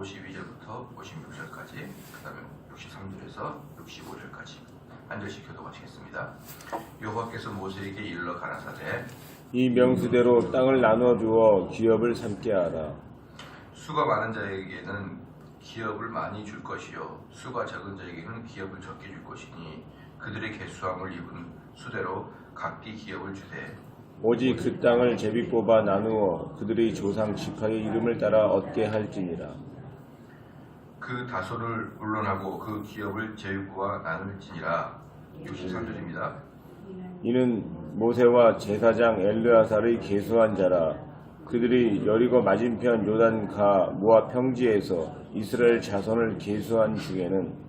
52절부터 56절까지, 그 다음에 63절에서 65절까지 한 절씩 교독하시겠습니다. 여호와께서 모세에게 일러 가라사대 이 명수대로 땅을 나누어 주어 기업을 삼게 하라. 수가 많은 자에게는 기업을 많이 줄 것이요 수가 적은 자에게는 기업을 적게 줄 것이니 그들의 계수함을 입은 수대로 각기 기업을 주되 오직 그 땅을 제비 뽑아 나누어 그들의 조상 지파의 이름을 따라 얻게 할지니라. 그 다소를 물론하고 그 기업을 제비뽑아 나눌지니라. 63절입니다. 이는 모세와 제사장 엘르아살의 계수한 자라. 그들이 여리고 맞은편 요단가 모압 평지에서 이스라엘 자손을 계수한 중에는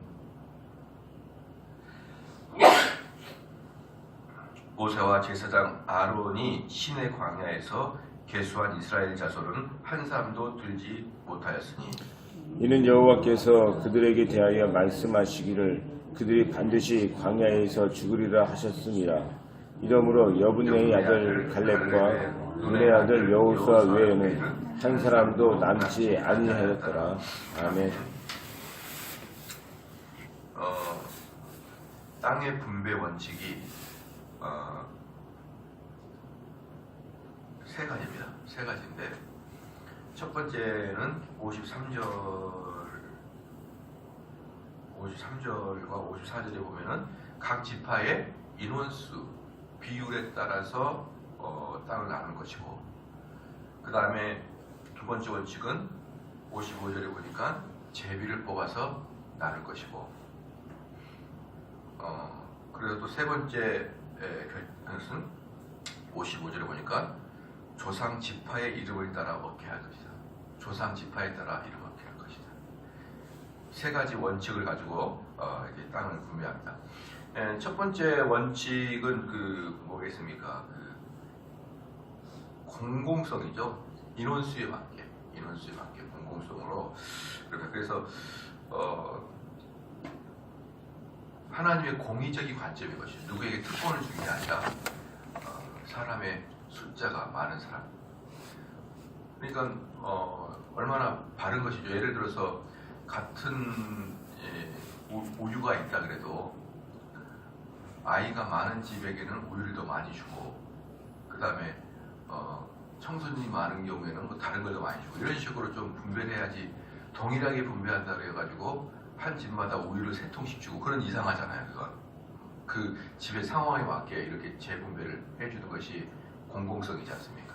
모세와 제사장 아론이 시내 광야에서 계수한 이스라엘 자손은 한 사람도 들지 못하였으니 이는 여호와께서 그들에게 대하여 말씀하시기를 그들이 반드시 광야에서 죽으리라 하셨습니다. 이러므로 여분네의 아들 갈렙과 눈의 아들 여호수아 외에는 한 사람도 남지 아니하였더라. 아멘. 땅의 분배 원칙이 세 가지입니다. 세 가지인데 첫 번째는 53절과 54절에 보면은 각 지파의 인원수 비율에 따라서 땅을 나눌 것이고, 그 다음에 두 번째 원칙은 55절에 보니까 제비를 뽑아서 나눌 것이고, 그리고 또 세 번째 것은 55절에 보니까 조상 지파의 이름을 따라 얻게 할 것이다. 조상 지파에 따라 이름을 얻게 할 것이다. 세 가지 원칙을 가지고 이제 땅을 분배합니다. 첫 번째 원칙은 뭐겠습니까? 공공성이죠. 인원수에 맞게 공공성으로. 그래서 하나님의 공의적인 관점인 것이죠. 누구에게 특권을 주는 게 아니라 사람의 숫자가 많은 사람. 그러니까 얼마나 바른 것이죠. 예를 들어서 같은 우유가 있다 그래도 아이가 많은 집에게는 우유를 더 많이 주고, 그 다음에 청소년이 많은 경우에는 뭐 다른 걸 더 많이 주고, 이런 식으로 좀 분배를 해야지. 동일하게 분배한다고 해가지고 한 집마다 우유를 3통씩 주고 그런 이상하잖아요. 그건 그 집의 상황에 맞게 이렇게 재분배를 해주는 것이 공공성이지 않습니까?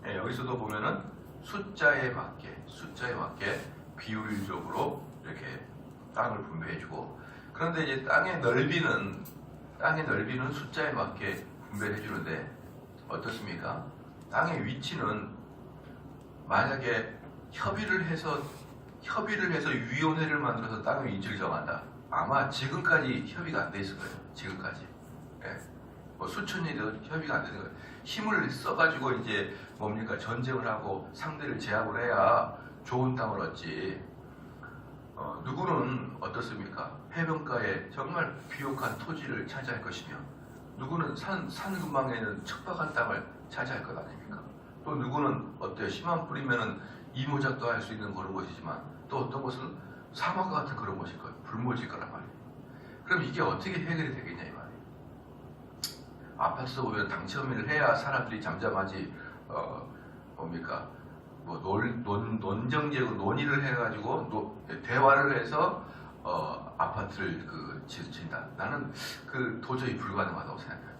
여기서도 보면은 숫자에 맞게 비율적으로 이렇게 땅을 분배해주고, 그런데 이제 땅의 넓이는 숫자에 맞게 분배를 해주는데 어떻습니까? 땅의 위치는 만약에 협의를 해서 위원회를 만들어서 땅의 위치를 정한다. 아마 지금까지 협의가 안 돼 있을 거예요. 지금까지. 뭐 수천 년이도 협의가 안 되는 거예요. 힘을 써가지고 이제 뭡니까? 전쟁을 하고 상대를 제압을 해야 좋은 땅을 얻지. 누구는 어떻습니까? 해변가에 정말 비옥한 토지를 차지할 것이며, 누구는 산 근방에 있는 척박한 땅을 차지할 것 아닙니까? 또 누구는 어때요? 씨만 뿌리면은 이모작도 할 수 있는 그런 곳이지만, 또 어떤 곳은 사막과 같은 그런 곳일 거예요. 불모질 거란 말이에요. 그럼 이게 어떻게 해결이 되겠냐 이 말이에요. 아파트에서 보면 당첨을 해야 사람들이 잠잠하지. 뭡니까? 뭐 논정제로 논의를 해가지고 대화를 해서 아파트를 짓는다. 나는 도저히 불가능하다고 생각해요.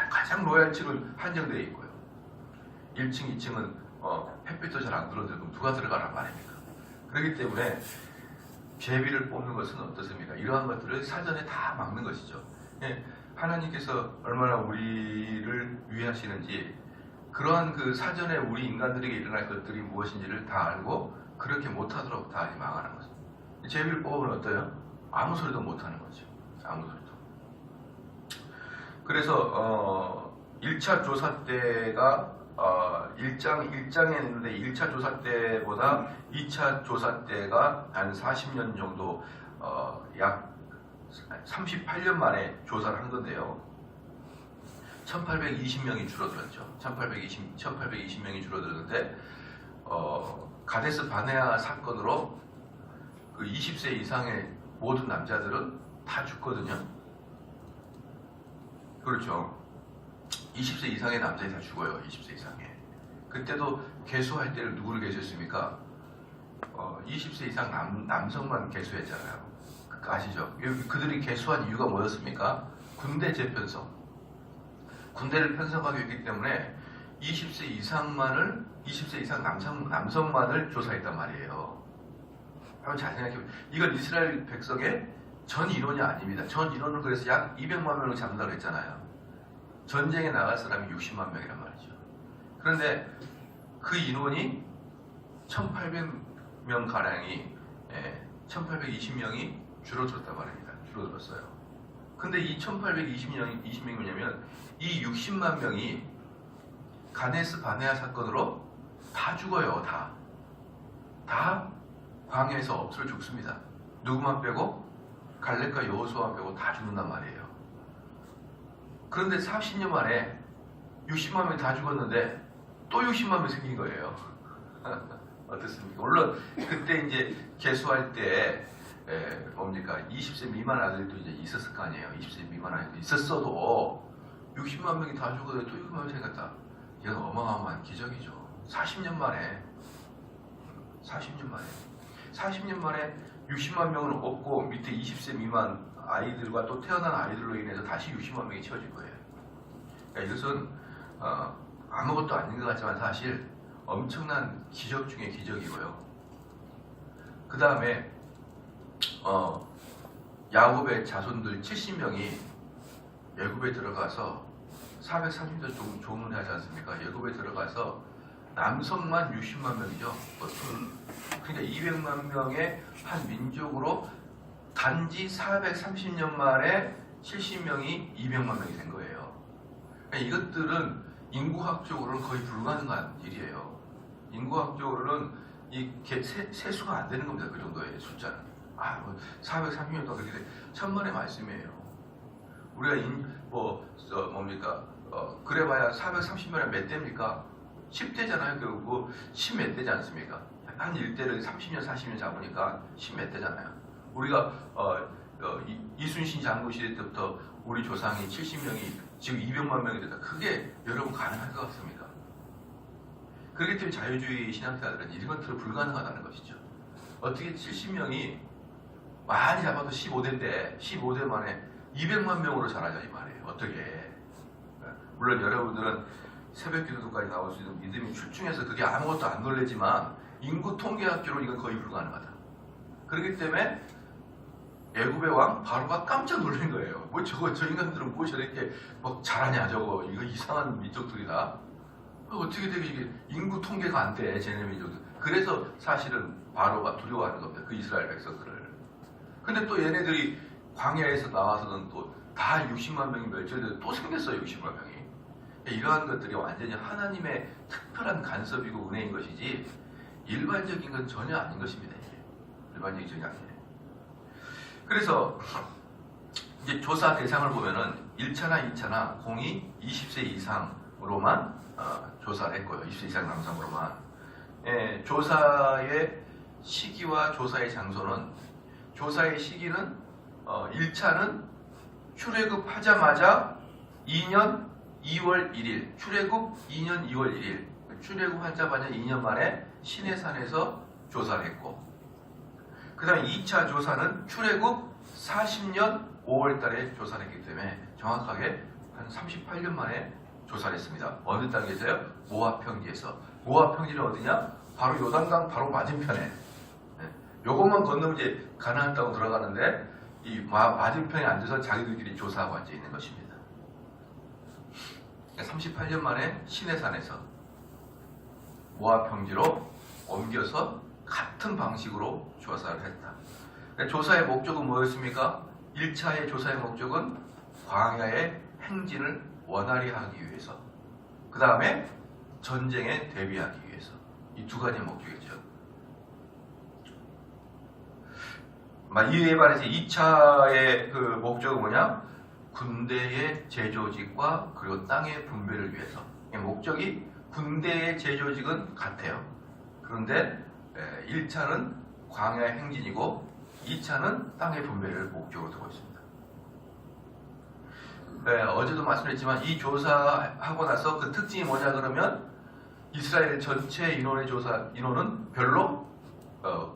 가장 로얄층은 한정되어 있고요. 1층, 2층은 햇빛도 잘 안 들어오는데 누가 들어가란 말입니까? 그렇기 때문에 제비를 뽑는 것은 어떻습니까? 이러한 것들을 사전에 다 막는 것이죠. 하나님께서 얼마나 우리를 위하시는지, 그러한 사전에 우리 인간들에게 일어날 것들이 무엇인지를 다 알고 그렇게 못하도록 다 망하는 거죠. 제비를 뽑으면 어때요? 아무 소리도 못하는 거죠. 아무 소리도. 그래서 1차 조사 때가 1장에 있는데 1차 조사 때보다 2차 조사 때가 한 40년 정도 약 38년 만에 조사를 한 건데요. 1820명이 줄어들었죠. 1820명이 줄어들었는데 가데스 바네아 사건으로 그 20세 이상의 모든 남자들은 다 죽거든요. 그렇죠. 20세 이상의 남자들이 다 죽어요. 20세 이상에. 그때도 개수할 때를 누구를 개수했습니까? 20세 이상 남성만 개수했잖아요. 아시죠? 그들이 개수한 이유가 뭐였습니까? 군대 재편성. 군대를 편성하기 했기 때문에 20세 이상 남성만을 조사했단 말이에요. 한번 잘 생각해보세요. 이건 이스라엘 백성의 전 인원이 아닙니다. 전 인원은 그래서 약 200만 명을 잡는다고 했잖아요. 전쟁에 나갈 사람이 60만 명이란 말이죠. 그런데 그 인원이 1800명 가량이 1820명이 줄어들었단 말입니다. 줄어들었어요. 근데 이 1820명이 뭐냐면 이 60만 명이 가데스 바네아 사건으로 다 죽어요. 다 광야에서 엎드려 죽습니다. 누구만 빼고? 갈렙과 여호수아만 빼고 다 죽는단 말이에요. 그런데 40년 만에 60만 명이 다 죽었는데 또 60만 명이 생긴 거예요. 어떻습니까? 물론 그때 이제 개수할 때 뭡니까? 20세 미만 아들도 이제 있었을 거 아니에요. 20세 미만 아들도 있었어도 60만 명이 다 죽었는데 또 60만 명이 생겼다. 이건 어마어마한 기적이죠. 40년 만에 40년 만에 60만 명은 없고 밑에 20세 미만 아이들과 또 태어난 아이들로 인해서 다시 60만 명이 채워질 거예요. 그러니까 이것은 아무것도 아닌 것 같지만 사실 엄청난 기적 중의 기적이고요. 그 다음에 야곱의 자손들 70명이 애굽에 들어가서 430년 조문을 하지 않습니까? 애굽에 들어가서 남성만 60만 명이죠. 그러니까 200만 명의 한 민족으로 단지 430년 만에 70명이 200만 명이 된 거예요. 그러니까 이것들은 인구학적으로는 거의 불가능한 일이에요. 인구학적으로는 세수가 안 되는 겁니다. 그 정도의 숫자는. 430년 동안 그렇게 천만의 말씀이에요. 우리가 그래봐야 430년에 몇 대입니까? 10대잖아요. 결국 10몇 대지 않습니까? 한 일대를 30년, 40년 잡으니까 10몇 대잖아요. 우리가 이순신 장군 시대 때부터 우리 조상이 70명이 지금 200만 명이 됐다. 그게 여러분 가능할 것 같습니까? 그렇기 때문에 자유주의 신학자들은 이런 것들은 불가능하다는 것이죠. 어떻게 70명이 많이 잡아도 15대인데 15대 만에 200만 명으로 자라자 이 말이에요. 어떻게? 물론 여러분들은 새벽 기도까지 나올 수 있는 믿음이 출중해서 그게 아무것도 안 놀래지만 인구 통계학적으로 이건 거의 불가능하다. 그렇기 때문에 애굽의 왕 바로가 깜짝 놀란 거예요. 뭐 저 인간들은 뭐 저렇게 막 잘하냐 저거 이거 이상한 민족들이다. 어떻게 되게 이게 인구 통계가 안 돼 쟤네 민족들. 그래서 사실은 바로가 두려워하는 겁니다. 그 이스라엘 백성들을. 근데 또 얘네들이 광야에서 나와서는 또 다 60만 명이 멸절돼서 또 생겼어요. 60만 명이. 이러한 것들이 완전히 하나님의 특별한 간섭이고 은혜인 것이지 일반적인 건 전혀 아닌 것입니다. 이게. 일반적인 전혀 아니에요. 그래서 이제 조사 대상을 보면은 1차나 2차나 공이 20세 이상으로만 조사를 했고요. 20세 이상 남성으로만. 조사의 시기와 조사의 장소는 조사의 시기는 1차는 출애굽하자마자 2년 2월 1일 출애굽 2년 2월 1일 출애굽하자마자 2년 만에 시내산에서 조사를 했고 그 다음에 2차 조사는 출애굽 40년 5월 달에 조사를 했기 때문에 정확하게 한 38년 만에 조사를 했습니다. 어느 땅에서요? 모압 평지에서. 모압 평지는 어디냐? 바로 요단강 바로 맞은편에. 요것만 건너면 이제 가나안 땅으로 들어가는데 이 맞은편에 앉아서 자기들끼리 조사하고 앉아 있는 것입니다. 38년 만에 시내산에서 모압 평지로 옮겨서 같은 방식으로 조사를 했다. 조사의 목적은 뭐였습니까? 1차의 조사의 목적은 광야의 행진을 원활히 하기 위해서 그 다음에 전쟁에 대비하기 위해서 이 두 가지 목적이죠. 이에 반해서 2차의 그 목적은 뭐냐? 군대의 재조직과 그리고 땅의 분배를 위해서. 목적이 군대의 재조직은 같아요. 그런데 1차는 광야 행진이고 2차는 땅의 분배를 목적으로 두고 있습니다. 어제도 말씀드렸지만 이 조사하고 나서 그 특징이 뭐냐 그러면 이스라엘 전체 인원의 조사 인원은 별로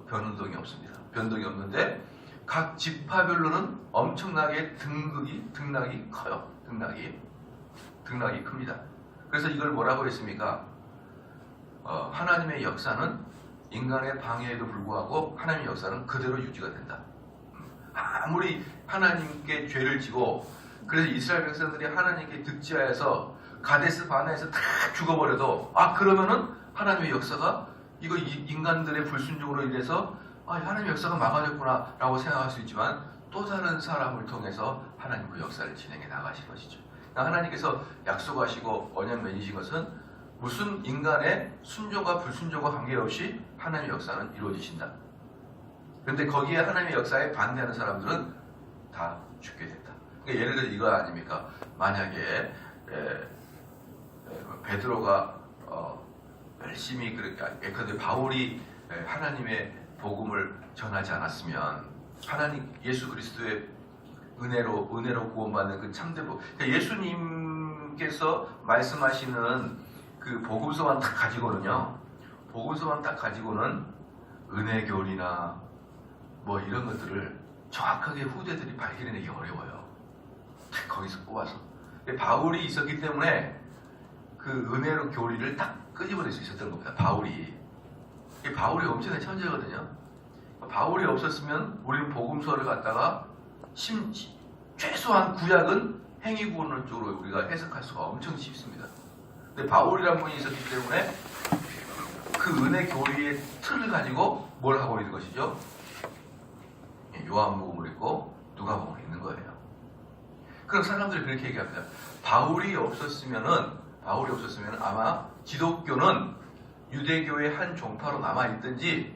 변동이 없습니다. 변동이 없는데 각 지파별로는 엄청나게 등락이 커요. 등락이 큽니다. 그래서 이걸 뭐라고 했습니까? 하나님의 역사는 인간의 방해에도 불구하고 하나님의 역사는 그대로 유지가 된다. 아무리 하나님께 죄를 지고 그래서 이스라엘 백성들이 하나님께 득지하여서 가데스 바네에서 다 죽어버려도 그러면은 하나님의 역사가 이거 인간들의 불순종으로 인해서 하나님의 역사가 막아졌구나 라고 생각할 수 있지만 또 다른 사람을 통해서 하나님 그 역사를 진행해 나가실 것이죠. 하나님께서 약속하시고 언약 맺으신 것은 무슨 인간의 순종과 불순종과 관계없이 하나님의 역사는 이루어지신다. 그런데 거기에 하나님의 역사에 반대하는 사람들은 다 죽게 된다. 그러니까 예를 들어 이거 아닙니까? 만약에 베드로가 열심히 그런데 바울이 하나님의 복음을 전하지 않았으면 하나님 예수 그리스도의 은혜로 구원받는 그 참된 복. 그러니까 예수님께서 말씀하시는 그 복음서만 딱 가지고는요. 복음서만 딱 가지고는 은혜 교리나 뭐 이런 것들을 정확하게 후대들이 발견해내기 어려워요. 딱 거기서 뽑아서. 바울이 있었기 때문에 그 은혜로 교리를 딱 끄집어낼 수 있었던 겁니다. 바울이 엄청난 천재거든요. 바울이 없었으면 우리는 복음서를 갖다가 최소한 구약은 행위구원론 쪽으로 우리가 해석할 수가 엄청 쉽습니다. 근데 바울이라는 분이 있었기 때문에 그 은혜 교리의 틀을 가지고 뭘 하고 있는 것이죠? 요한복음을 읽고 누가복음을 읽는 거예요. 그럼 사람들이 그렇게 얘기합니다. 바울이 없었으면 아마 기독교는 유대교의 한 종파로 남아있든지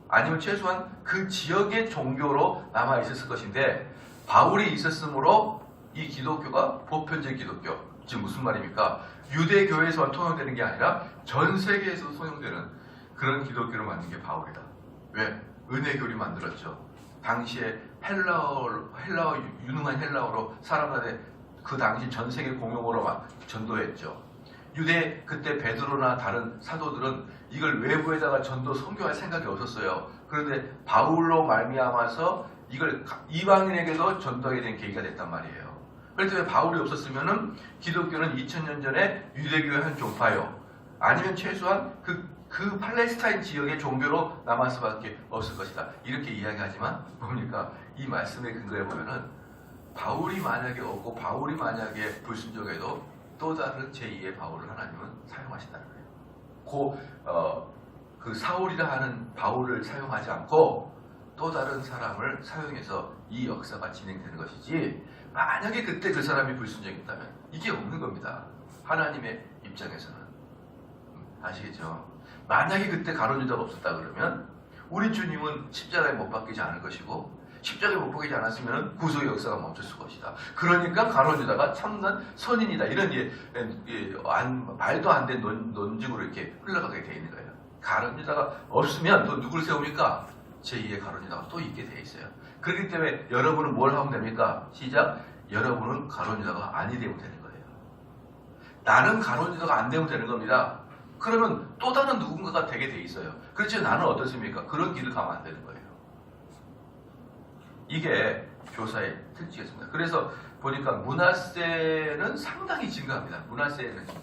아니면 최소한 그 지역의 종교로 남아있었을 것인데 바울이 있었으므로 이 기독교가 보편적 기독교, 지금 무슨 말입니까? 유대교에서만 통용되는 게 아니라 전 세계에서 통용되는 그런 기독교를 만든 게 바울이다. 왜? 은혜교리 만들었죠. 당시에 유능한 헬라어로 사람들한테 그 당시 전 세계 공용어로 전도했죠. 그때 베드로나 다른 사도들은 이걸 외부에다가 전도 선교할 생각이 없었어요. 그런데 바울로 말미암아서 이걸 이방인에게도 전도하게 된 계기가 됐단 말이에요. 그럴 때 바울이 없었으면은 기독교는 2000년 전에 유대교의 한 종파요. 아니면 최소한 그 팔레스타인 지역의 종교로 남을 수밖에 없을 것이다. 이렇게 이야기하지만 뭡니까? 이 말씀의 근거에 보면은 바울이 만약에 없고 바울이 만약에 불순종해도 또 다른 제2의 바울을 하나님은 사용하신다는 거예요. 그 사울이라 하는 바울을 사용하지 않고 또 다른 사람을 사용해서 이 역사가 진행되는 것이지 만약에 그때 그 사람이 불순종했다면 이게 없는 겁니다. 하나님의 입장에서는. 아시겠죠? 만약에 그때 가룟 유다가 없었다 그러면 우리 주님은 십자가에 못 박히지 않을 것이고 십자가에 못 박히지 않았으면 구속의 역사가 멈췄을 것이다. 그러니까 가룟 유다가 참난 선인이다. 이런 말도 안 되는 논증으로 이렇게 흘러가게 돼 있는 거예요. 가룟 유다가 없으면 또 누구를 세웁니까? 제2의 가룟 유다가 또 있게 돼 있어요. 그렇기 때문에 여러분은 뭘 하면 됩니까? 시작. 여러분은 가룟 유다가 아니 되면 되는 거예요. 나는 가룟 유다가 안 되면 되는 겁니다. 그러면 또 다른 누군가가 되게 돼 있어요. 그렇지 나는 어떻습니까? 그런 길을 가면 안 되는 거예요. 이게 교사의 특징이었습니다. 그래서 보니까 므낫세는 상당히 증가합니다. 므낫세는 증가.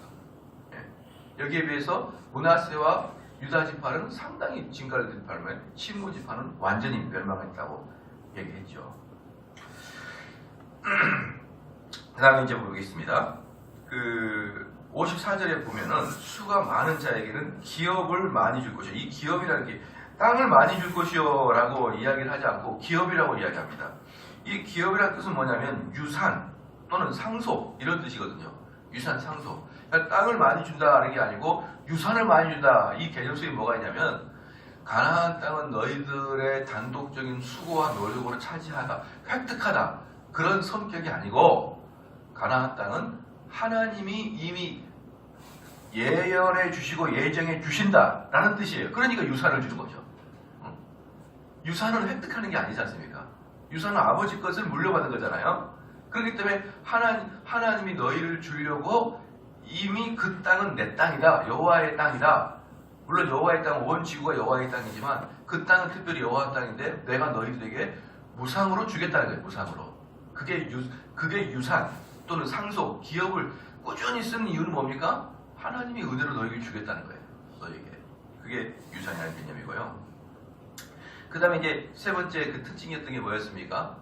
여기에 비해서 므낫세와 유다 지파는 상당히 증가를 든 반면에 신무 지파는 완전히 멸망했다고 얘기했죠. 그 다음에 이제 보겠습니다. 54절에 보면은 수가 많은 자에게는 기업을 많이 줄 것이요. 이 기업이라는 게 땅을 많이 줄 것이요 라고 이야기를 하지 않고 기업이라고 이야기합니다. 이 기업이라는 뜻은 뭐냐면 유산 또는 상속 이런 뜻이거든요. 유산, 상속. 그러니까 땅을 많이 준다는 게 아니고 유산을 많이 준다. 이 개념 속에 뭐가 있냐면 가나안 땅은 너희들의 단독적인 수고와 노력으로 차지하다, 획득하다 그런 성격이 아니고 가나안 땅은 하나님이 이미 예언해 주시고 예정해 주신다라는 뜻이에요. 그러니까 유산을 주는 거죠. 유산은 획득하는 게 아니지 않습니까? 유산은 아버지 것을 물려받은 거잖아요. 그렇기 때문에 하나님이 너희를 주려고 이미 그 땅은 내 땅이다. 여호와의 땅이다. 물론 여호와의 땅은 온 지구가 여호와의 땅이지만 그 땅은 특별히 여호와 땅인데 내가 너희들에게 무상으로 주겠다는 거예요. 무상으로. 그게 유산 또는 상속, 기업을 꾸준히 쓰는 이유는 뭡니까? 하나님이 은혜로 너희에게 주겠다는 거예요. 너희에게. 그게 유산이라는 개념이고요. 그 다음에 이제 세 번째 그 특징이었던 게 뭐였습니까?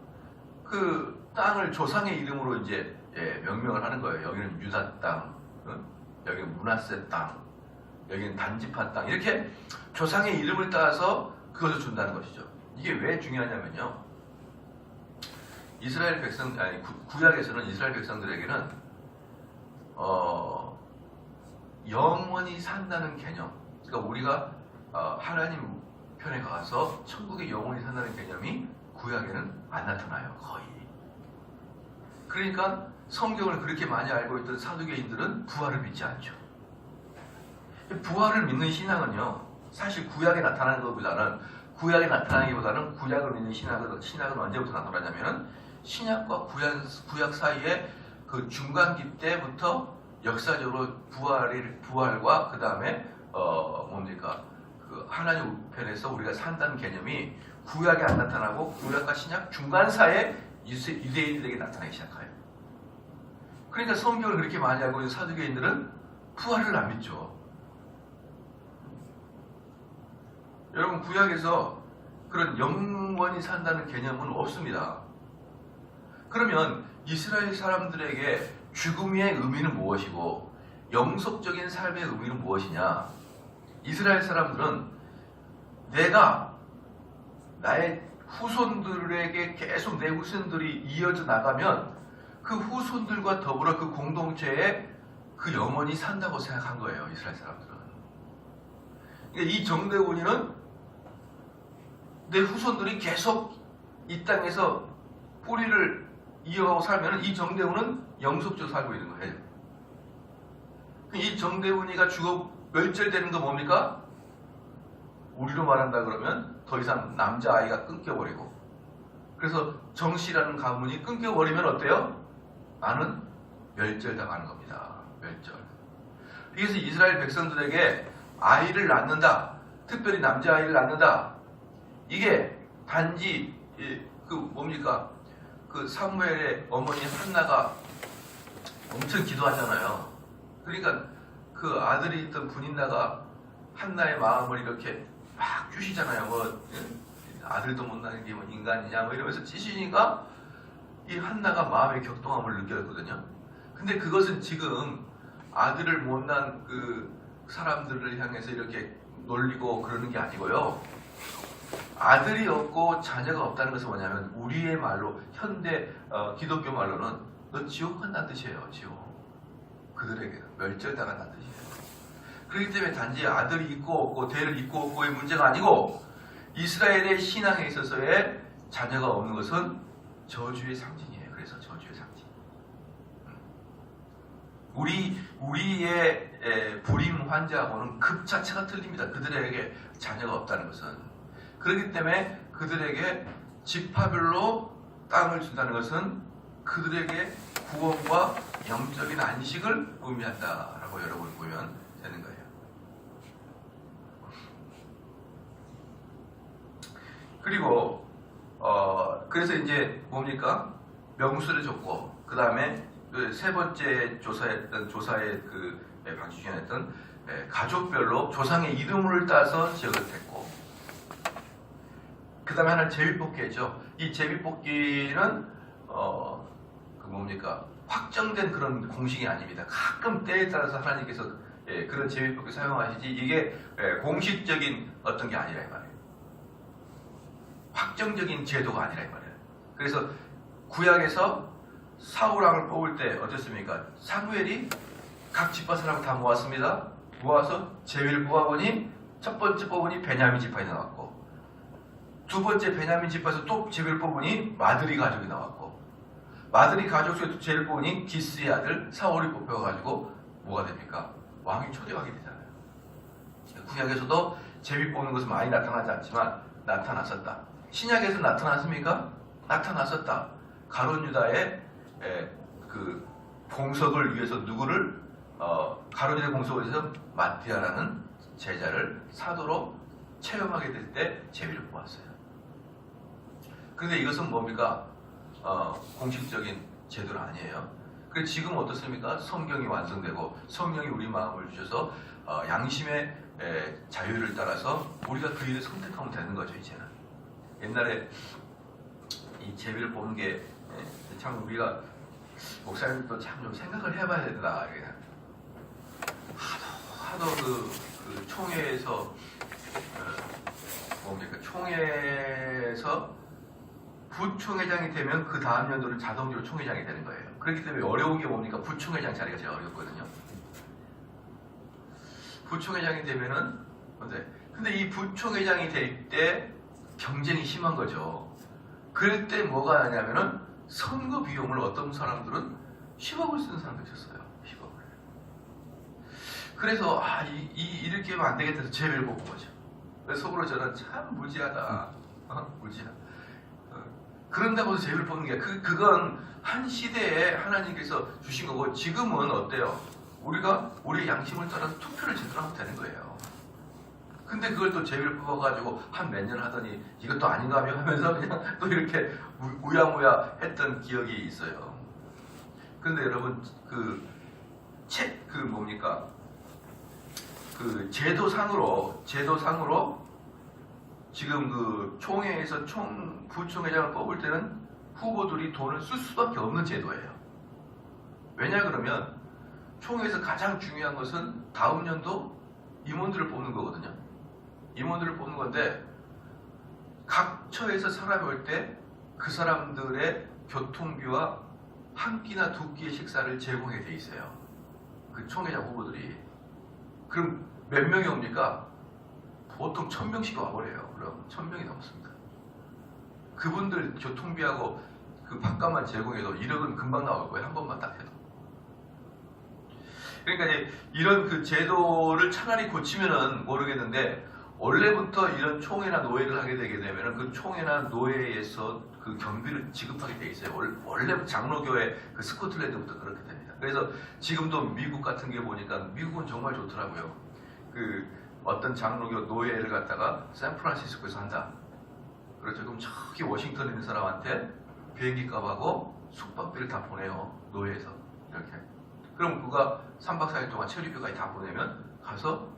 그 땅을 조상의 이름으로 이제 명명을 하는 거예요. 여기는 유다 땅, 여기는 므낫세 땅, 여기는 단지파 땅. 이렇게 조상의 이름을 따서 그것을 준다는 것이죠. 이게 왜 중요하냐면요. 이스라엘 백성, 아니 구약에서는 이스라엘 백성들에게는 영원히 산다는 개념. 그러니까 우리가 하나님 편에 가서 천국에 영원히 산다는 개념이 구약에는 안 나타나요. 거의. 그러니까 성경을 그렇게 많이 알고 있던 사두개인들은 부활을 믿지 않죠. 부활을 믿는 신앙은요. 사실 구약에 나타나는 것보다는 구약을 믿는 신학은 언제부터 나타나냐면 신약과 구약 사이에 그 중간기 때부터 역사적으로 부활과 그 다음에 그 하나님 우편에서 우리가 산다는 개념이 구약에 안 나타나고 구약과 신약 중간사에 유대인들에게 나타나기 시작해요. 그러니까 성경을 그렇게 많이 알고 있는 사두개인들은 부활을 안 믿죠. 여러분 구약에서 그런 영원히 산다는 개념은 없습니다. 그러면 이스라엘 사람들에게 죽음의 의미는 무엇이고 영속적인 삶의 의미는 무엇이냐? 이스라엘 사람들은 내가 나의 후손들에게 계속 내 후손들이 이어져 나가면 그 후손들과 더불어 그 공동체에 그 영원히 산다고 생각한 거예요. 이스라엘 사람들은. 그러니까 이 정대원이는 내 후손들이 계속 이 땅에서 뿌리를 이어가고 살면 이 정대원은 영속적으로 살고 있는 거예요. 이 정대원이가 죽어 멸절되는 거 뭡니까? 우리로 말한다 그러면 더 이상 남자아이가 끊겨버리고 그래서 정씨라는 가문이 끊겨버리면 어때요? 나는 멸절당하는 겁니다. 멸절. 그래서 이스라엘 백성들에게 아이를 낳는다. 특별히 남자아이를 낳는다. 이게 단지 그 사무엘의 어머니 한나가 엄청 기도하잖아요. 그러니까 그 아들이 있던 분인나가 한나의 마음을 이렇게 막 쑤시잖아요. 아들도 못 낳는 게 뭐 인간이냐 이러면서 찌시니까 이 한나가 마음의 격동함을 느꼈거든요. 근데 그것은 지금 아들을 못 낳은 그 사람들을 향해서 이렇게 놀리고 그러는 게 아니고요. 아들이 없고 자녀가 없다는 것은 뭐냐면 우리의 말로 현대 기독교 말로는 너 지옥 간다는 뜻이에요. 지옥. 그들에게 멸절당한다는 뜻이에요. 그렇기 때문에 단지 아들이 있고 없고 대를 있고 없고의 문제가 아니고 이스라엘의 신앙에 있어서의 자녀가 없는 것은 저주의 상징이에요. 그래서 저주의 상징. 우리의 불임 환자하고는 급 자체가 틀립니다. 그들에게 자녀가 없다는 것은. 그렇기 때문에 그들에게 지파별로 땅을 준다는 것은 그들에게 구원과 영적인 안식을 의미한다라고 여러분이 보면 되는 거예요. 그리고 그래서 이제 뭡니까? 명수를 줬고 그 다음에 세 번째 조사의 그 방식중에 했던 가족별로 조상의 이름을 따서 지역을 택고 그 다음에 하나는 제비뽑기죠. 이 제비뽑기는 확정된 그런 공식이 아닙니다. 가끔 때에 따라서 하나님께서 그런 제비뽑기 사용하시지 이게 공식적인 어떤 게 아니라 이 말이에요. 확정적인 제도가 아니라 이 말이에요. 그래서 구약에서 사울왕을 뽑을 때 어땠습니까? 사무엘이 각 지파 사람을 다 모았습니다. 모아서 제비를 뽑아보니 첫 번째 뽑으니 베냐민 지파에 나왔고 두 번째 베냐민 지파에서 또 제비를 뽑으니 마드리 가족이 나왔고 마드리 가족 중에 제일 뽑으니 기스의 아들 사울이 뽑혀가지고 뭐가 됩니까? 왕이 초대하게 되잖아요. 구약에서도 제비 뽑는 것은 많이 나타나지 않지만 나타났었다. 신약에서 나타났습니까? 나타났었다. 가룟 유다의 그 공석을 위해서 누구를 가룟 유다의 공석을 위해서 마띠아라는 제자를 사도로 채용하게 될 때 제비를 뽑았어요. 그런데 이것은 뭡니까? 공식적인 제도는 아니에요. 그래서 지금 어떻습니까? 성경이 완성되고 성령이 우리 마음을 주셔서 양심의 자유를 따라서 우리가 그 일을 선택하면 되는 거죠. 이제는 옛날에 이 제비를 뽑는 게 참 우리가 목사님도 참 좀 생각을 해봐야 된다. 하도 그 총회에서 뭡니까? 총회에서 부총회장이 되면 그 다음 연도는 자동적으로 총회장이 되는 거예요. 그렇기 때문에 어려운 게 뭡니까? 부총회장 자리가 제일 어렵거든요. 부총회장이 되면은 근데 이 부총회장이 될 때 경쟁이 심한 거죠. 그럴 때 뭐가 하냐면은 선거 비용을 어떤 사람들은 10억을 쓰는 사람도 있었어요. 10억을. 그래서 이렇게 하면 안 되겠다 해서 제비를 뽑은 거죠. 그래서 속으로 저는 참 무지하다. 무지하다. 그런다고 해서 제비를 뽑는 게 그건 한 시대에 하나님께서 주신 거고 지금은 어때요? 우리가 우리의 양심을 따라서 투표를 제대로 하면 되는 거예요. 근데 그걸 또 제비를 뽑아가지고 한 몇 년 하더니 이것도 아닌가 하면서 그냥 또 이렇게 우야무야 했던 기억이 있어요. 근데 여러분 뭡니까? 그 제도상으로 지금 그 총회에서 부총회장을 뽑을 때는 후보들이 돈을 쓸 수밖에 없는 제도예요. 왜냐 그러면 총회에서 가장 중요한 것은 다음 연도 임원들을 뽑는 거거든요. 임원들을 뽑는 건데 각 처에서 사람이 올 때 그 사람들의 교통비와 한 끼나 두 끼의 식사를 제공해 돼 있어요. 그 총회장 후보들이. 그럼 몇 명이 옵니까? 보통 1000명씩 와버려요. 그럼 1000명이 넘습니다. 그분들 교통비하고 그 밥값만 제공해도 1억은 금방 나올 거예요. 한 번만 딱 해도. 그러니까 이제 이런 그 제도를 차라리 고치면은 모르겠는데 원래부터 이런 총회나 노회를 하게 되게 되면은 그 총회나 노회에서 그 경비를 지급하게 돼 있어요. 원래 장로교회 그 스코틀랜드부터 그렇게 됩니다. 그래서 지금도 미국 같은 게 보니까 미국은 정말 좋더라고요. 그 어떤 장로교 노예를 갖다가 샌프란시스코에서 한다. 그렇죠. 그럼 저기 워싱턴에 있는 사람한테 비행기 값하고 숙박비를 다 보내요. 노예에서. 이렇게. 그럼 그가 3박 4일 동안 체류비까지 다 보내면 가서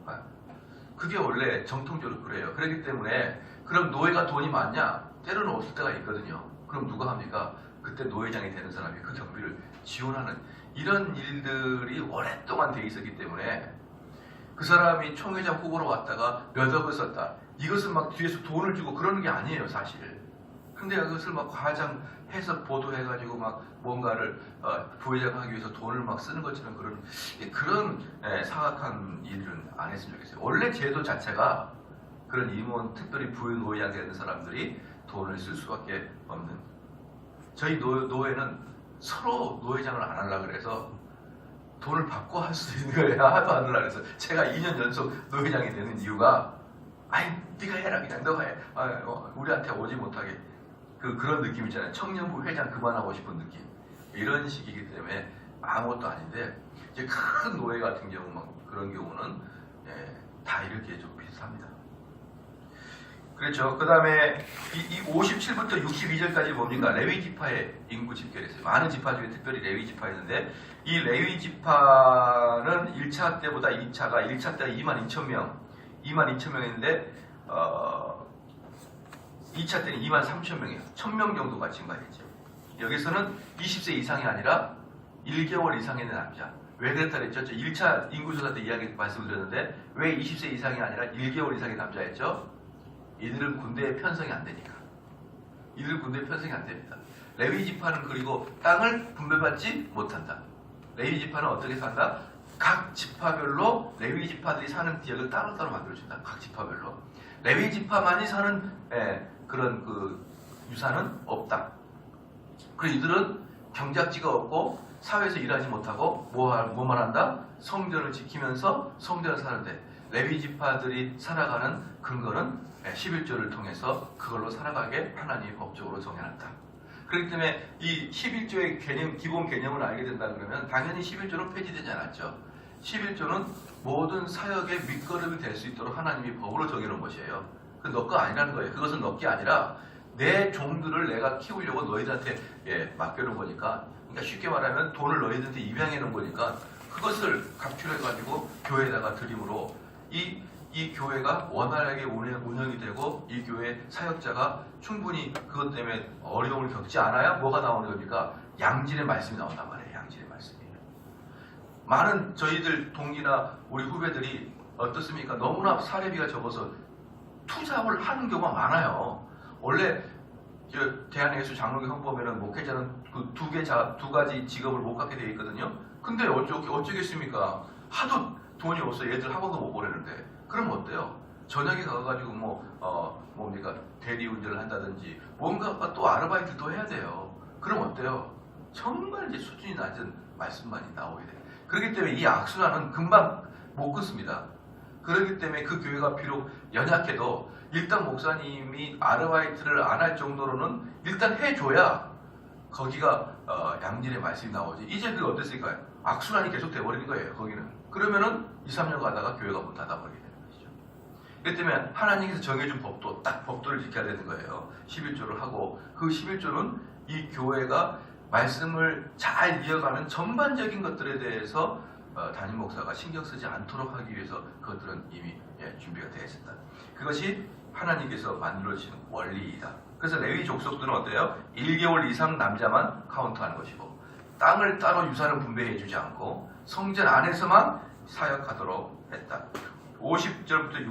그게 원래 정통적으로 그래요. 그렇기 때문에 그럼 노예가 돈이 많냐? 때로는 없을 때가 있거든요. 그럼 누가 합니까? 그때 노예장이 되는 사람이 그 경비를 지원하는 이런 일들이 오랫동안 돼 있었기 때문에 그 사람이 총회장 후보로 왔다가 몇 억을 썼다. 이것은 막 뒤에서 돈을 주고 그러는 게 아니에요, 사실. 근데 그것을 막 과장해서 보도해가지고 막 뭔가를 부회장 하기 위해서 돈을 막 쓰는 것처럼 그런 사악한 일은 안 했으면 좋겠어요. 원래 제도 자체가 그런 임원, 특별히 부노예하게 되는 사람들이 돈을 쓸 수밖에 없는. 저희 노예는 서로 노예장을 안 하려고 그래서 돈을 받고 할 수 있는 거예요. 하도 안 하려고 해서 제가 2년 연속 노회장이 되는 이유가 네가 해라 그냥 너가 해. 우리한테 오지 못하게 그런 느낌 있잖아요. 청년부 회장 그만하고 싶은 느낌. 이런 식이기 때문에 아무것도 아닌데 이제 큰 노예 같은 경우 막 그런 경우는 다 이렇게 좀 비슷합니다. 그렇죠. 그 다음에 이 57부터 62절까지 뭡니까? 레위 지파의 인구 집계를 했어요. 많은 지파 중에 특별히 레위 지파였는데 이 레위 지파는 1차 때보다 2차가 1차 때 22,000명인데 2차 때는 23,000명이에요. 1,000명 정도가 증가했죠. 여기서는 20세 이상이 아니라 1개월 이상의 남자. 왜 그랬다 그랬죠? 1차 인구조사 때 이야기 말씀을 드렸는데 왜 20세 이상이 아니라 1개월 이상의 남자였죠? 이들은 군대에 편성이 안 되니까. 이들은 군대에 편성이 안 됩니다. 레위 지파는 그리고 땅을 분배받지 못한다. 레위 지파는 어떻게 산다? 각 지파별로 레위 지파들이 사는 지역을 따로따로 만들어준다. 각 지파별로. 레위 지파만이 사는 그런 그 유산은 없다. 그리고 이들은 경작지가 없고 사회에서 일하지 못하고 뭐만 한다? 성전을 지키면서 성전을 사는데 레위 지파들이 살아가는 근거는 11조를 통해서 그걸로 살아가게 하나님이 법적으로 정해놨다. 그렇기 때문에 이 11조의 개념, 기본 개념을 알게 된다 그러면 당연히 11조는 폐지되지 않았죠. 11조는 모든 사역의 밑거름이 될 수 있도록 하나님이 법으로 정해놓은 것이에요. 그 너 거 아니라는 거예요. 그것은 너 게 아니라 내 종들을 내가 키우려고 너희들한테 맡겨놓은 거니까, 그러니까 쉽게 말하면 돈을 너희들한테 입양해 놓은 거니까 그것을 각출해가지고 교회에다가 드림으로 이 교회가 원활하게 운영이 되고 이 교회 사역자가 충분히 그것 때문에 어려움을 겪지 않아야 뭐가 나오는 겁니까? 양질의 말씀이 나온단 말이에요. 양질의 말씀이. 많은 저희들 동기나 우리 후배들이 어떻습니까? 너무나 사례비가 적어서 투잡을 하는 경우가 많아요. 원래 대한예수 장로교 헌법에는 목회자는 그 두 가지 직업을 못 갖게 되어 있거든요. 근데 어쩌겠습니까? 하도 돈이 없어 얘들 학원도 못 보내는데. 그럼 어때요? 저녁에 가가지고 뭡니까? 대리운전을 한다든지 뭔가 또 아르바이트도 해야 돼요. 그럼 어때요? 정말 이제 수준이 낮은 말씀만이 나오게 돼요. 그렇기 때문에 이 악순환은 금방 못 끊습니다. 그렇기 때문에 그 교회가 비록 연약해도 일단 목사님이 아르바이트를 안 할 정도로는 일단 해줘야 거기가 양질의 말씀이 나오지. 이제 그게 어땠을까요? 악순환이 계속 돼버리는 거예요. 거기는. 그러면은 2, 3년 가다가 교회가 문 닫아버리게 되는 것이죠. 그렇기 때문에 하나님께서 정해준 법도 딱 법도를 지켜야 되는 거예요. 11조를 하고 그 11조는 이 교회가 말씀을 잘 이어가는 전반적인 것들에 대해서 담임 목사가 신경 쓰지 않도록 하기 위해서 그것들은 이미 준비가 되어 있었다. 그것이 하나님께서 만들어주신 원리이다. 그래서 레위 족속들은 어때요? 1개월 이상 남자만 카운트하는 것이고 땅을 따로 유산을 분배해주지 않고 성전 안에서만 사역하도록 했다. 50절부터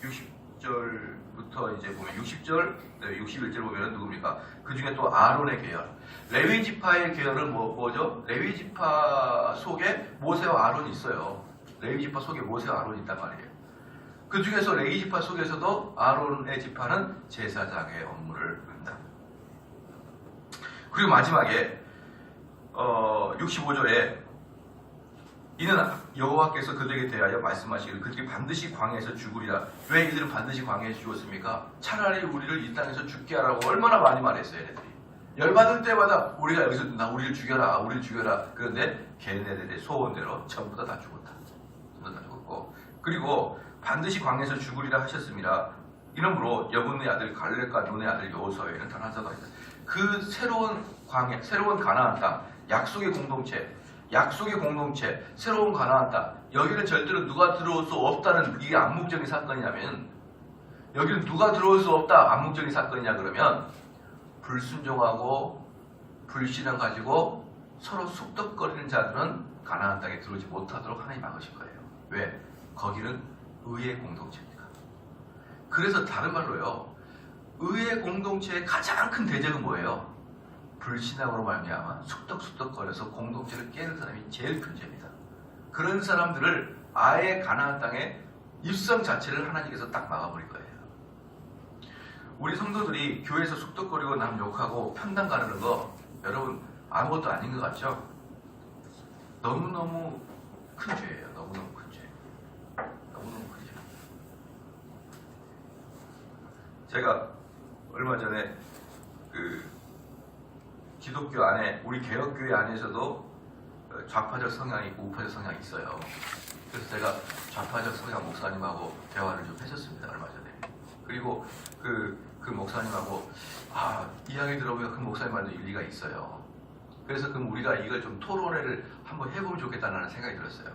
60절부터 이제 보면 60절, 61절 보면 누굽니까? 그 중에 또 아론의 계열. 레위 지파의 계열은 뭐죠? 레위 지파 속에 모세와 아론이 있어요. 레위 지파 속에 모세와 아론이 있단 말이에요. 그 중에서 레위 지파 속에서도 아론의 지파는 제사장의 업무를 한다. 그리고 마지막에 65절에 이는 여호와께서 그들에게 대하여 말씀하시기를 그들이 반드시 광야에서 죽으리라. 왜 이들은 반드시 광야에서 죽었습니까? 차라리 우리를 이 땅에서 죽게 하라고 얼마나 많이 말했어요. 얘네들이. 열받을 때마다 우리가 여기서 우리를 죽여라. 우리를 죽여라. 그런데 걔네들의 소원대로 전부 다 죽었다. 전부 다 죽었고, 그리고 반드시 광야에서 죽으리라 하셨습니다. 이러므로 여분의 아들 갈렙과 눈의 아들 여호수아에는 단 한 사도 아니다. 그 새로운 광야, 새로운 가나안 땅, 약속의 공동체, 새로운 가나안 땅, 여기는 절대로 누가 들어올 수 없다는 이게 암묵적인 사건이냐면, 여기는 누가 들어올 수 없다 암묵적인 사건이냐 그러면 불순종하고 불신을 가지고 서로 숙덕거리는 자들은 가나안 땅에 들어오지 못하도록 하나님 막으실 거예요. 왜? 거기는 의의 공동체입니다. 그래서 다른 말로요, 의의 공동체의 가장 큰 대적은 뭐예요? 불신앙으로 말미암아 숙덕거려서 공동체를 깨는 사람이 제일 큰 죄입니다. 그런 사람들을 아예 가나안 땅에 입성 자체를 하나님께서 딱 막아버릴 거예요. 우리 성도들이 교회에서 숙덕거리고 남 욕하고 편당 가르는 거 여러분 아무것도 아닌 것 같죠? 너무너무 큰 죄예요. 너무너무 큰 죄. 너무너무 큰 죄. 제가 얼마 전에 기독교 안에, 우리 개혁교회 안에서도 좌파적 성향이 있고 우파적 성향이 있어요. 그래서 제가 좌파적 성향 목사님하고 대화를 좀 했었습니다. 얼마 전에. 그리고 그 목사님하고 이야기 들어보니까 그 목사님 말도 일리가 있어요. 그래서 그럼 우리가 이걸 좀 토론회를 한번 해보면 좋겠다는 생각이 들었어요.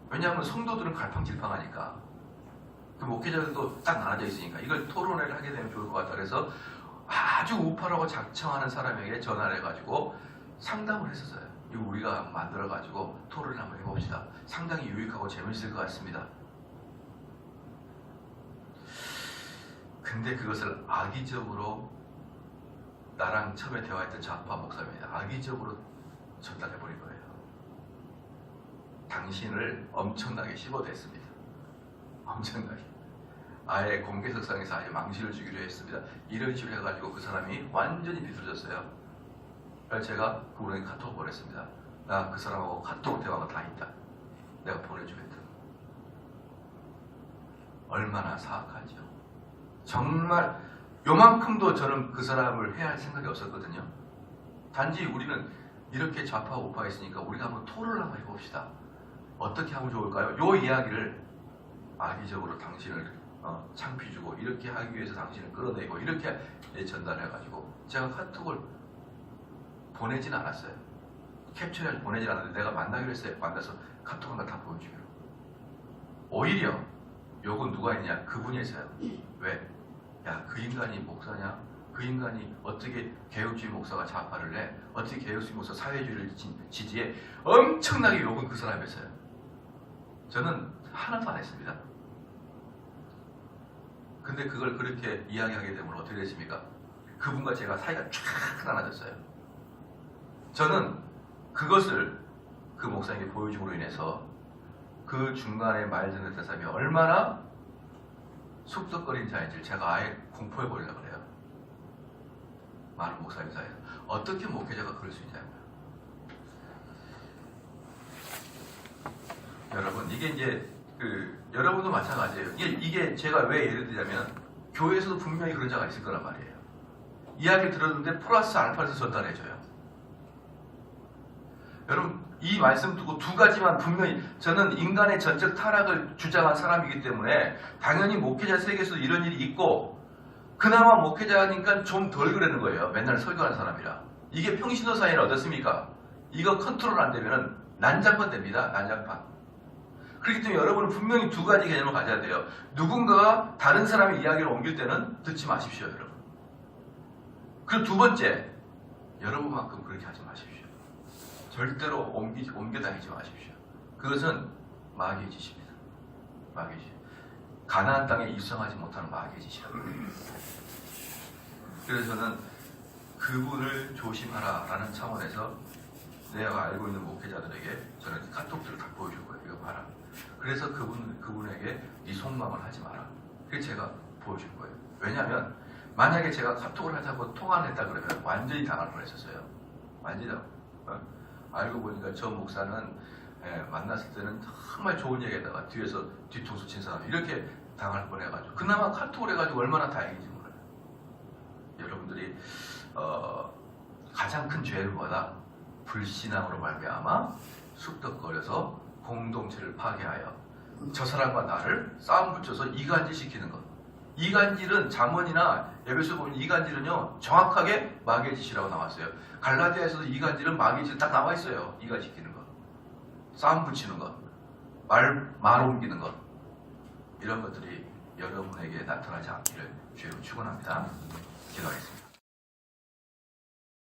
왜냐하면 성도들은 갈팡질팡하니까 그 목회자들도 딱 나눠져 있으니까 이걸 토론회를 하게 되면 좋을 것 같다. 그래서 아주 우파라고 작정하는 사람에게 전화를 해가지고 상담을 했었어요. 이거 우리가 만들어가지고 토론을 한번 해봅시다. 상당히 유익하고 재밌을 것 같습니다. 근데 그것을 악의적으로 나랑 처음에 대화했던 좌파 목사님이 악의적으로 전달해버린 거예요. 당신을 엄청나게 씹어댔습니다. 엄청나게. 아예 공개석상에서 아예 망신을 주기로 했습니다. 이런 식으로 해가지고 그 사람이 완전히 비틀어졌어요. 그래서 제가 그분에게 카톡을 보냈습니다. 나 그 사람하고 카톡 대화가 다 있다. 내가 보내주겠다. 얼마나 사악하죠. 정말 요만큼도 저는 그 사람을 해야 할 생각이 없었거든요. 단지 우리는 이렇게 좌파 우파 있으니까 우리가 한번 토론을 한번 해봅시다. 어떻게 하면 좋을까요? 요 이야기를 악의적으로 당신을 창피 주고 이렇게 하기 위해서 당신을 끌어내고 이렇게 전달해가지고 제가 카톡을 보내진 않았어요. 캡처해서 보내진 않았는데 내가 만나기로 했어요. 만나서 카톡 하나 다 보여주기로. 오히려 요건 누가 했냐? 그분이 했어요. 왜? 야, 그 인간이 목사냐? 그 인간이 어떻게 개혁주의 목사가 좌파를 내? 어떻게 개혁주의 목사 사회주의를 지지해? 엄청나게 욕은 그 사람이 했어요. 저는 하나도 안 했습니다. 근데 그걸 그렇게 이야기하게 되면 어떻게 됐습니까? 그분과 제가 사이가 쫙 나눠졌어요. 저는 그것을 그 목사님께 보여줌으로 인해서 그 중간에 말 듣는 그 사람이 얼마나 쑥덕거린 자인지를 제가 아예 공포해 버리려고 그래요. 많은 목사님 사이에서. 어떻게 목회자가 그럴 수 있냐고요. 여러분, 이게 이제 여러분도 마찬가지예요. 이게 제가 왜 예를 들자면 교회에서도 분명히 그런 자가 있을 거란 말이에요. 이야기 들었는데 플러스 알파에서 전달해줘요. 여러분, 이 말씀 두고 두 가지만 분명히, 저는 인간의 전적 타락을 주장한 사람이기 때문에 당연히 목회자 세계에서도 이런 일이 있고, 그나마 목회자니까 좀 덜 그러는 거예요. 맨날 설교하는 사람이라. 이게 평신도 사이는 어떻습니까? 이거 컨트롤 안 되면은 난장판 됩니다. 난장판. 그렇기 때문에 여러분은 분명히 두 가지 개념을 가져야 돼요. 누군가가 다른 사람의 이야기를 옮길 때는 듣지 마십시오, 여러분. 그리고 두 번째, 여러분만큼 그렇게 하지 마십시오. 절대로 옮겨 다니지 마십시오. 그것은 마귀의 짓입니다. 마귀의 짓. 가나안 땅에 입성하지 못하는 마귀의 짓이라고. 그래서 저는 그분을 조심하라라는 차원에서 내가 알고 있는 목회자들에게 저는 카톡들을 다 보여줄 거예요. 이거 봐라. 그래서 그분에게 네 속마음을 하지 마라. 그래서 제가 보여줄 거예요. 왜냐하면 만약에 제가 카톡을 하자고 통화를 했다 그러면 완전히 당할 뻔했었어요. 완전히 알고 보니까 저 목사는 만났을 때는 정말 좋은 얘기에다가 뒤에서 뒤통수 친 사람 이렇게 당할 뻔해가지고 그나마 카톡을 해가지고 얼마나 다행인지 몰라요. 여러분들이 가장 큰 죄는 뭐다? 불신앙으로 말미암아 쑥덕거려서 공동체를 파괴하여 저 사람과 나를 싸움 붙여서 이간질 시키는 것. 이간질은 잠언이나 에베소 보면 이간질은요 정확하게 마귀의 짓이라고 나왔어요. 갈라디아에서도 이간질은 마귀의 짓 딱 나와 있어요. 이간시키는 것, 싸움 붙이는 것, 말 옮기는 것, 이런 것들이 여러분에게 나타나지 않기를 주로 축원합니다. 기도하겠습니다.